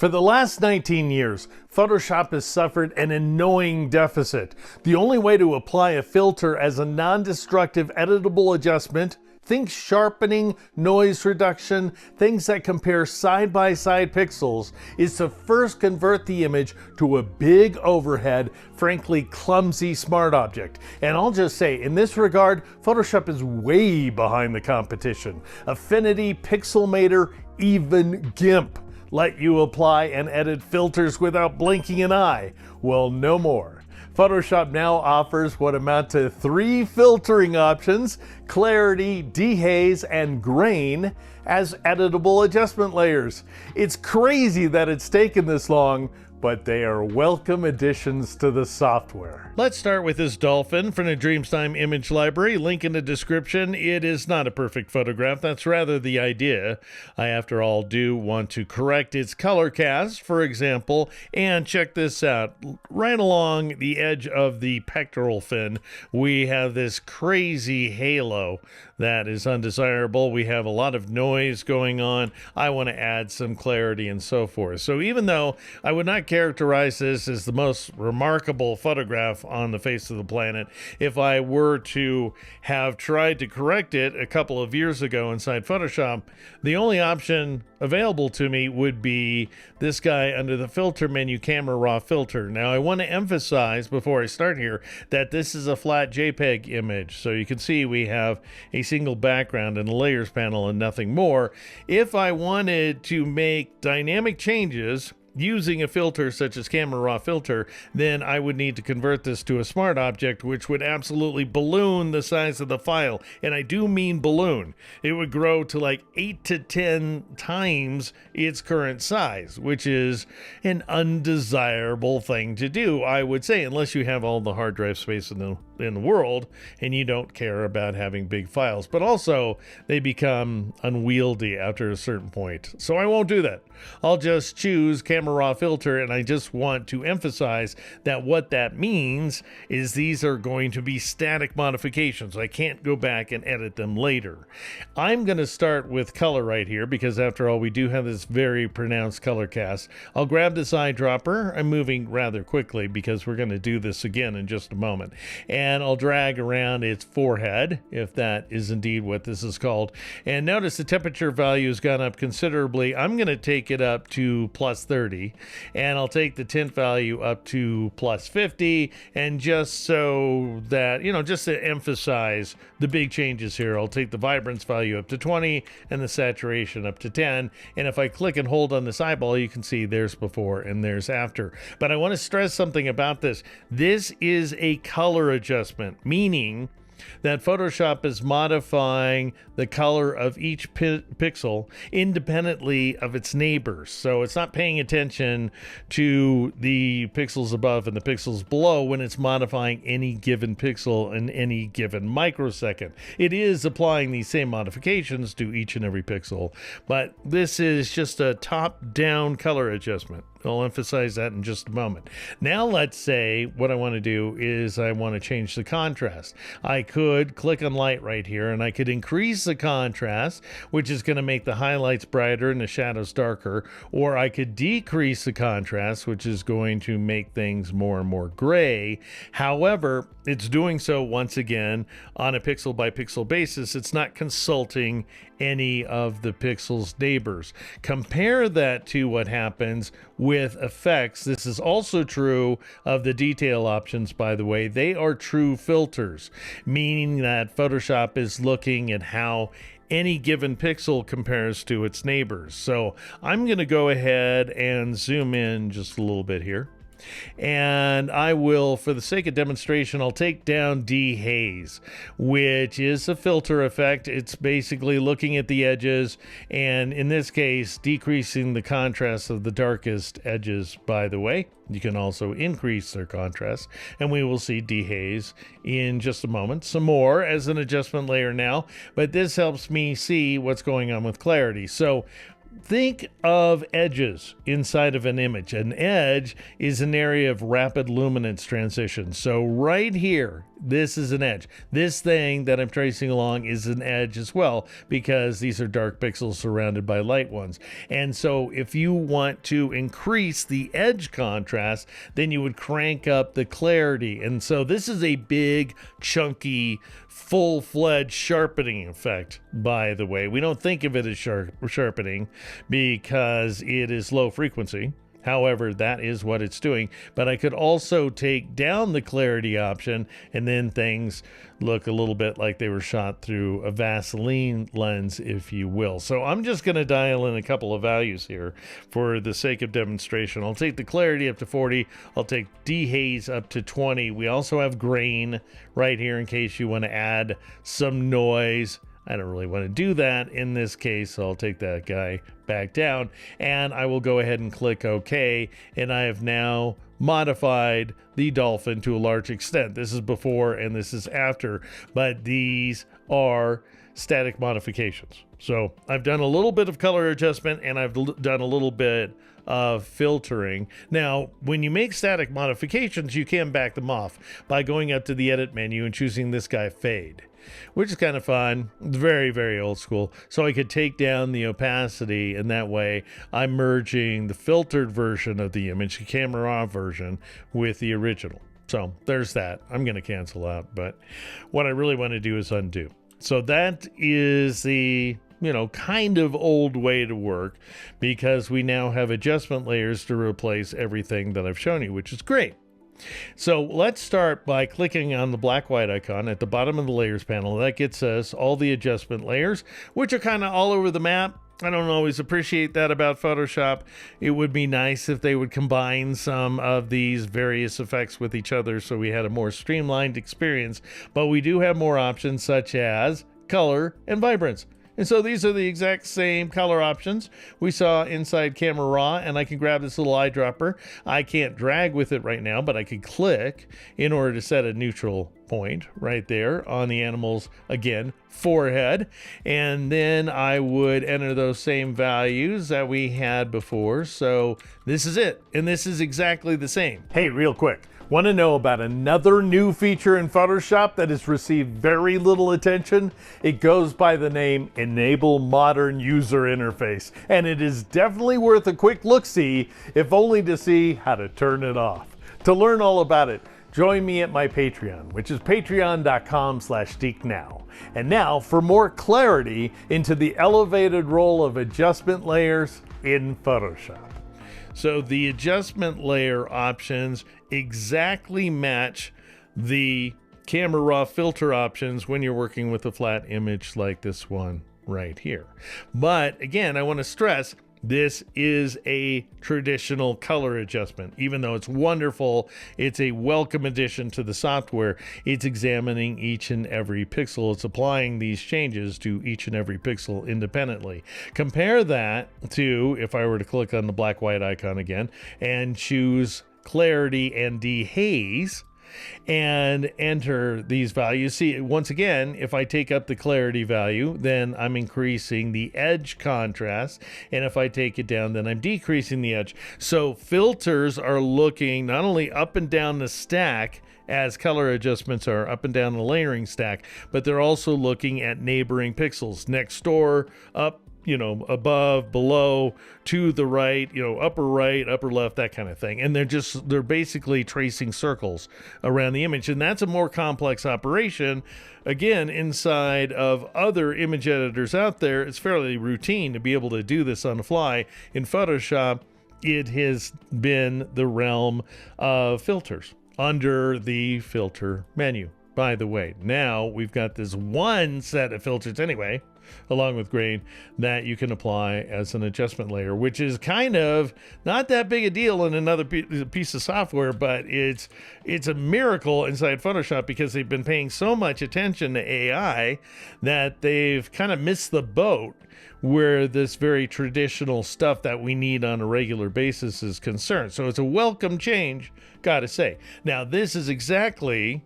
For the last 19 years, Photoshop has suffered an annoying deficit. The only way to apply a filter as a non-destructive editable adjustment, think sharpening, noise reduction, things that compare side-by-side pixels, is to first convert the image to a big overhead, frankly clumsy smart object. And I'll just say, in this regard, Photoshop is way behind the competition. Affinity, Pixelmator, even GIMP let you apply and edit filters without blinking an eye. Well, no more. Photoshop now offers what amount to 3 filtering options: clarity, dehaze, and grain as editable adjustment layers. It's crazy that it's taken this long, but they are welcome additions to the software. Let's start with this dolphin from the Dreamtime image library. Link in the description. It is not a perfect photograph. That's rather the idea. I, after all, do want to correct its color cast, for example. And check this out. Right along the edge of the pectoral fin, we have this crazy halo that is undesirable. We have a lot of noise going on. I want to add some clarity and so forth. So even though I would not characterize this as the most remarkable photograph on the face of the planet, if I were to have tried to correct it a couple of years ago inside Photoshop, the only option available to me would be this guy under the filter menu, camera raw filter. Now I want to emphasize before I start here that this is a flat JPEG image, so you can see we have a single background and a layers panel and nothing more. If I wanted to make dynamic changes using a filter such as camera raw filter, then I would need to convert this to a smart object, which would absolutely balloon the size of the file. And I do mean balloon. It would grow to like 8 to 10 times its current size, which is an undesirable thing to do, I would say, unless you have all the hard drive space in the world and you don't care about having big files. But also they become unwieldy after a certain point. So I won't do that. I'll just choose camera raw filter, and I just want to emphasize that what that means is these are going to be static modifications. I can't go back and edit them later. I'm going to start with color right here because after all we do have this very pronounced color cast. I'll grab this eyedropper. I'm moving rather quickly because we're going to do this again in just a moment. And I'll drag around its forehead, if that is indeed what this is called. And notice the temperature value has gone up considerably. I'm going to take it up to plus 30, and I'll take the tint value up to plus 50, and just so that, you know, just to emphasize the big changes here, I'll take the vibrance value up to 20 and the saturation up to 10. And if I click and hold on this eyeball, you can see there's before and there's after. But I want to stress something about this. This is a color adjustment, meaning that Photoshop is modifying the color of each pixel independently of its neighbors. So it's not paying attention to the pixels above and the pixels below when it's modifying any given pixel in any given microsecond. It is applying these same modifications to each and every pixel, but this is just a top-down color adjustment. I'll emphasize that in just a moment. Now let's say what I want to do is I want to change the contrast. I could click on light right here and I could increase the contrast, which is going to make the highlights brighter and the shadows darker, or I could decrease the contrast, which is going to make things more and more gray. However, it's doing so once again on a pixel by pixel basis. It's not consulting any of the pixel's neighbors. Compare that to what happens with effects. This is also true of the detail options, by the way. They are true filters, meaning that Photoshop is looking at how any given pixel compares to its neighbors. So I'm going to go ahead and zoom in just a little bit here. And I will, for the sake of demonstration, I'll take down dehaze, which is a filter effect. It's basically looking at the edges, and in this case, decreasing the contrast of the darkest edges, by the way. You can also increase their contrast, and we will see dehaze in just a moment. Some more as an adjustment layer now, but this helps me see what's going on with clarity. So think of edges inside of an image. An edge is an area of rapid luminance transition. So right here, this is an edge. This thing that I'm tracing along is an edge as well, because these are dark pixels surrounded by light ones. And so if you want to increase the edge contrast, then you would crank up the clarity. And so this is a big, chunky, full-fledged sharpening effect, by the way. We don't think of it as sharpening because it is low frequency. However, that is what it's doing. But I could also take down the clarity option, and then things look a little bit like they were shot through a Vaseline lens, if you will. So I'm just going to dial in a couple of values here for the sake of demonstration. I'll take the clarity up to 40. I'll take dehaze up to 20. We also have grain right here in case you want to add some noise. I don't really want to do that in this case, so I'll take that guy back down, and I will go ahead and click OK, and I have now modified the dolphin to a large extent. This is before and this is after, but these are static modifications. So I've done a little bit of color adjustment, and I've done a little bit of filtering. Now, when you make static modifications, you can back them off by going up to the edit menu and choosing this guy, fade, which is kind of fun. Very, very old school. So I could take down the opacity, and that way I'm merging the filtered version of the image, the camera raw version, with the original. So there's that. I'm going to cancel out, but what I really want to do is undo. So that is the, kind of old way to work, because we now have adjustment layers to replace everything that I've shown you, which is great. So let's start by clicking on the black white icon at the bottom of the layers panel. That gets us all the adjustment layers, which are kind of all over the map. I don't always appreciate that about Photoshop. It would be nice if they would combine some of these various effects with each other so we had a more streamlined experience, but we do have more options such as color and vibrance. And so these are the exact same color options we saw inside Camera Raw, and I can grab this little eyedropper. I can't drag with it right now, but I could click in order to set a neutral point right there on the animal's, again, forehead. And then I would enter those same values that we had before. So this is it, and this is exactly the same. Hey, real quick. Want to know about another new feature in Photoshop that has received very little attention? It goes by the name Enable Modern User Interface, and it is definitely worth a quick look-see, if only to see how to turn it off. To learn all about it, join me at my Patreon, which is patreon.com/geeknow. And now for more clarity into the elevated role of adjustment layers in Photoshop. So the adjustment layer options exactly match the Camera Raw filter options when you're working with a flat image like this one right here. But again, I want to stress, this is a traditional color adjustment. Even though it's wonderful, it's a welcome addition to the software. It's examining each and every pixel. It's applying these changes to each and every pixel independently. Compare that to if I were to click on the black white icon again and choose clarity and dehaze and enter these values. See, once again, if I take up the clarity value, then I'm increasing the edge contrast, and if I take it down, then I'm decreasing the edge. So filters are looking not only up and down the stack as color adjustments are up and down the layering stack, but they're also looking at neighboring pixels, next door, up, above, below, to the right, upper left, that kind of thing. And they're basically tracing circles around the image. And that's a more complex operation. Again, inside of other image editors out there, it's fairly routine to be able to do this on the fly. In Photoshop, it has been the realm of filters under the filter menu. By the way, now we've got this one set of filters anyway, along with grain, that you can apply as an adjustment layer, which is kind of not that big a deal in another piece of software, but it's a miracle inside Photoshop because they've been paying so much attention to AI that they've kind of missed the boat where this very traditional stuff that we need on a regular basis is concerned. So it's a welcome change, gotta say. Now, this is exactly,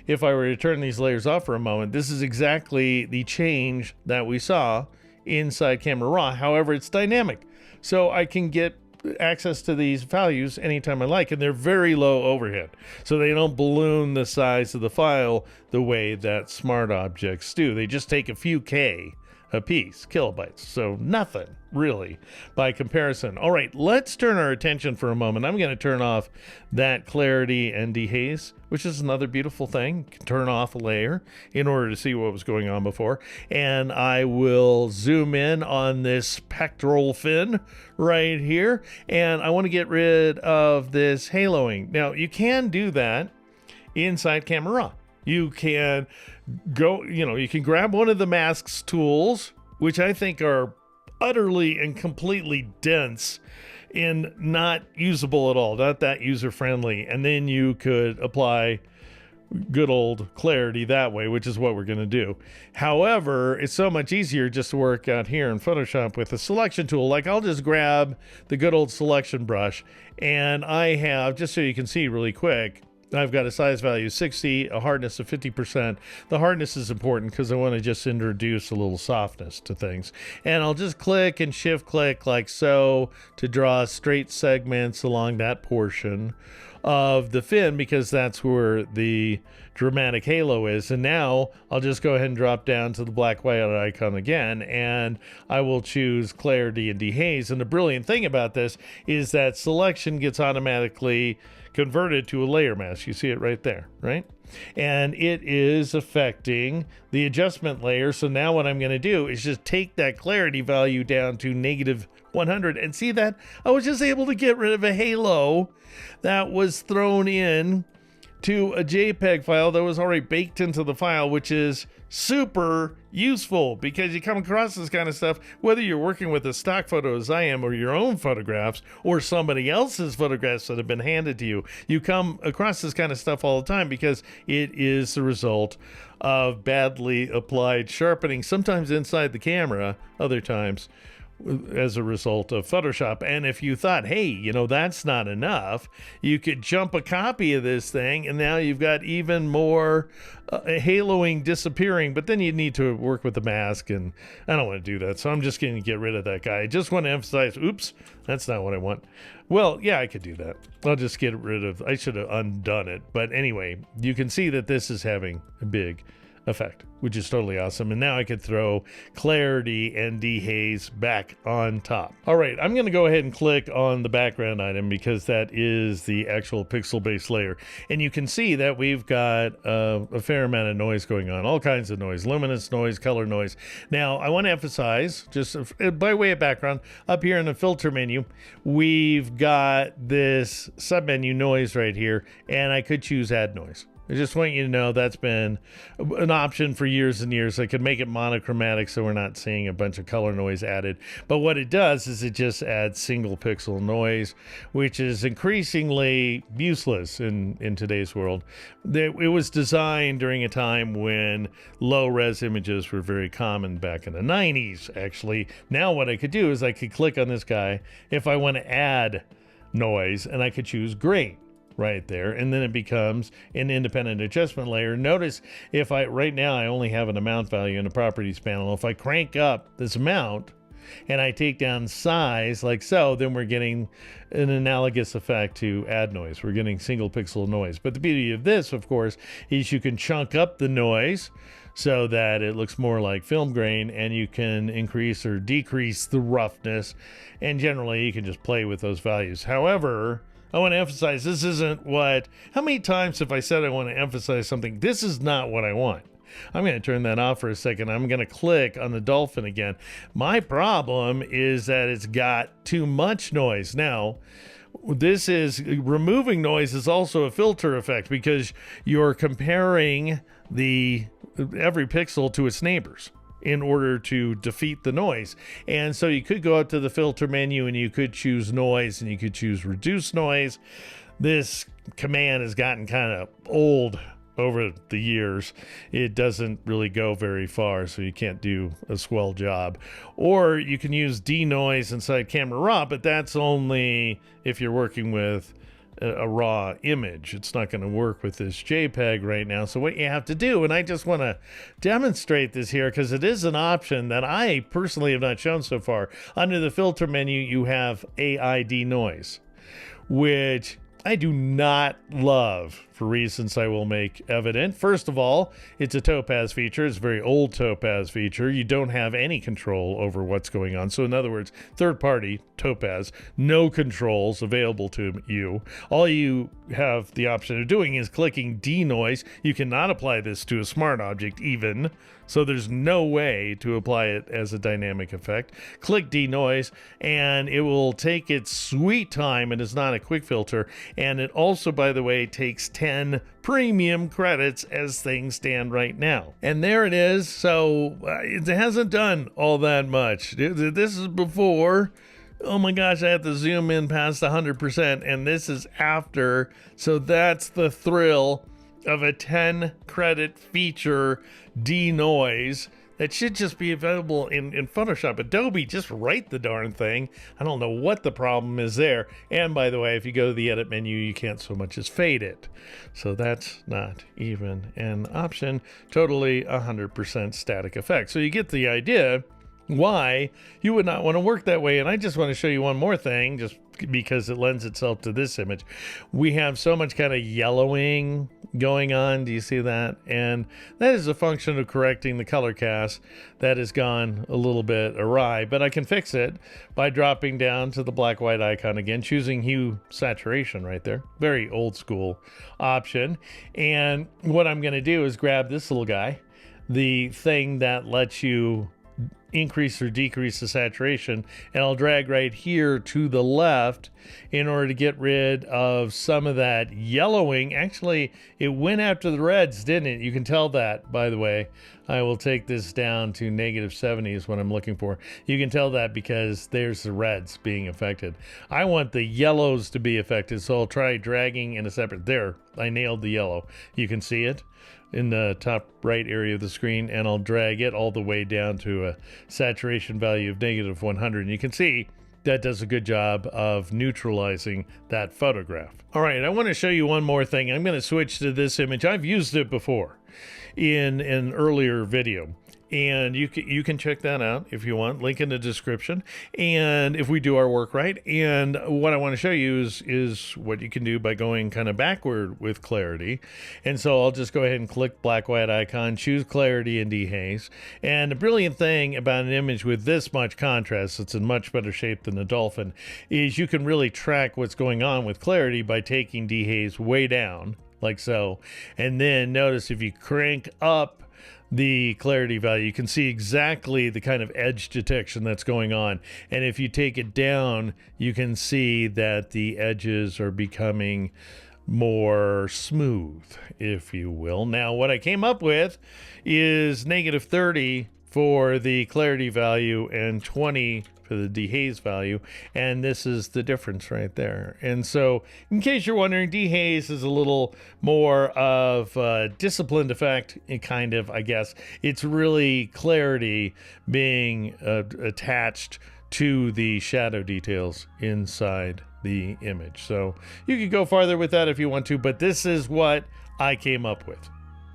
if I were to turn these layers off for a moment, this is exactly the change that we saw inside Camera Raw. However, it's dynamic, so I can get access to these values anytime I like, and they're very low overhead, so they don't balloon the size of the file the way that smart objects do. They just take a few K a piece, kilobytes, so nothing really by comparison. All right, let's turn our attention for a moment. I'm going to turn off that clarity and dehaze, which is another beautiful thing. You can turn off a layer in order to see what was going on before, and I will zoom in on this pectoral fin right here, and I want to get rid of this haloing. Now, you can do that inside Camera Raw. You can go, you can grab one of the masks tools, which I think are utterly and completely dense and not usable at all, not that user-friendly. And then you could apply good old clarity that way, which is what we're going to do. However, it's so much easier just to work out here in Photoshop with a selection tool. Like, I'll just grab the good old selection brush, and I have, just so you can see really quick, I've got a size value 60, a hardness of 50%. The hardness is important because I want to just introduce a little softness to things. And I'll just click and shift click like so to draw straight segments along that portion of the fin, because that's where the dramatic halo is. And now I'll just go ahead and drop down to the black white icon again, and I will choose clarity and dehaze. And the brilliant thing about this is that selection gets automatically converted to a layer mask. You see it right there, right? And it is affecting the adjustment layer. So now what I'm going to do is just take that clarity value down to -100, and see that I was just able to get rid of a halo that was thrown in to a JPEG file that was already baked into the file, which is super useful because you come across this kind of stuff, whether you're working with a stock photo as I am, or your own photographs, or somebody else's photographs that have been handed to you. You come across this kind of stuff all the time because it is the result of badly applied sharpening, sometimes inside the camera, other times as a result of Photoshop. And if you thought, hey, that's not enough, you could jump a copy of this thing, and now you've got even more haloing disappearing. But then you need to work with the mask, and I don't want to do that, so I'm just going to get rid of that guy. I just want to emphasize, oops, that's not what I want. Well, yeah, I could do that. I'll just get rid of, I should have undone it. But anyway, you can see that this is having a big effect, which is totally awesome. And now I could throw clarity and dehaze back on top. All right, I'm going to go ahead and click on the background item because that is the actual pixel-based layer. And you can see that we've got a fair amount of noise going on, all kinds of noise, luminance noise, color noise. Now, I want to emphasize, just by way of background, up here in the filter menu, we've got this submenu noise right here, and I could choose add noise. I just want you to know that's been an option for years and years. I could make it monochromatic so we're not seeing a bunch of color noise added. But what it does is it just adds single pixel noise, which is increasingly useless in today's world. It was designed during a time when low-res images were very common back in the 90s, actually. Now what I could do is I could click on this guy if I want to add noise, and I could choose grain right there, and then it becomes an independent adjustment layer. Notice if right now I only have an amount value in the properties panel. If I crank up this amount and I take down size like so, then we're getting an analogous effect to add noise. We're getting single pixel noise. But the beauty of this, of course, is you can chunk up the noise so that it looks more like film grain, and you can increase or decrease the roughness, and generally you can just play with those values. However, I want to emphasize this isn't how many times have I said I want to emphasize something? This is not what I want. I'm going to turn that off for a second. I'm going to click on the dolphin again. My problem is that it's got too much noise. Now, this is removing noise is also a filter effect because you're comparing every pixel to its neighbors in order to defeat the noise. And so you could go up to the filter menu and you could choose noise, and you could choose reduce noise. This command has gotten kind of old over the years. It doesn't really go very far, so you can't do a swell job. Or you can use denoise inside Camera Raw, but that's only if you're working with a raw image. It's not going to work with this JPEG right now. So what you have to do, and I just want to demonstrate this here because it is an option that I personally have not shown so far. Under the filter menu, you have AI denoise, which I do not love for reasons I will make evident. First of all, it's a topaz feature. It's a very old topaz feature. You don't have any control over what's going on. So in other words, third party topaz, no controls available to you. All you have the option of doing is clicking denoise. You cannot apply this to a smart object even. So there's no way to apply it as a dynamic effect. Click denoise and it will take its sweet time, and it's not a quick filter. And it also, by the way, takes 10 premium credits as things stand right now. And there it is. So it hasn't done all that much. This is before. Oh my gosh, I have to zoom in past 100%, and this is after. So that's the thrill of a 10 credit feature denoise that should just be available in Photoshop. Adobe, just write the darn thing. I don't know what the problem is there. And by the way, if you go to the edit menu, you can't so much as fade it. So that's not even an option. Totally 100% static effect. So you get the idea why you would not want to work that way. And I just want to show you one more thing, just because it lends itself to this image. We have so much kind of yellowing going on. Do you see that? And that is a function of correcting the color cast that has gone a little bit awry, but I can fix it by dropping down to the black white icon again, choosing hue saturation right there. Very old school option. And what I'm going to do is grab this little guy, the thing that lets you increase or decrease the saturation, and I'll drag right here to the left in order to get rid of some of that yellowing. Actually, it went after the reds, didn't it? You can tell that, by the way. I will take this down to -70 is what I'm looking for. You can tell that because there's the reds being affected. I want the yellows to be affected, so I'll try dragging in a separate. There, I nailed the yellow. You can see it in the top right area of the screen, and I'll drag it all the way down to a saturation value of -100. And you can see that does a good job of neutralizing that photograph. All right, I want to show you one more thing. I'm going to switch to this image. I've used it before in an earlier video, and you can check that out if you want. Link in the description. And if we do our work right, and what I want to show you is what you can do by going kind of backward with clarity. And so I'll just go ahead and click black white icon, choose clarity and dehaze. And the brilliant thing about an image with this much contrast, it's in much better shape than the dolphin, is you can really track what's going on with clarity by taking dehaze way down, like so. And then notice if you crank up the clarity value, you can see exactly the kind of edge detection that's going on. And if you take it down, you can see that the edges are becoming more smooth, if you will. Now, what I came up with is -30 for the clarity value and 20 for the dehaze value, and this is the difference right there. And so, in case you're wondering, dehaze is a little more of a disciplined effect, kind of, I guess. It's really clarity being attached to the shadow details inside the image. So you could go farther with that if you want to, but this is what I came up with.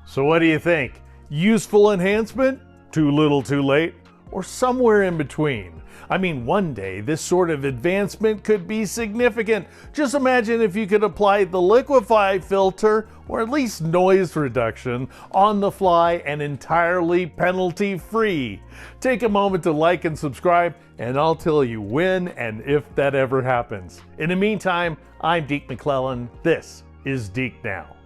So what do you think? Useful enhancement? Too little, too late? Or somewhere in between? I mean, one day this sort of advancement could be significant. Just imagine if you could apply the liquefy filter, or at least noise reduction, on the fly and entirely penalty-free. Take a moment to like and subscribe, and I'll tell you when and if that ever happens. In the meantime, I'm Deke McClellan. This is Deke Now.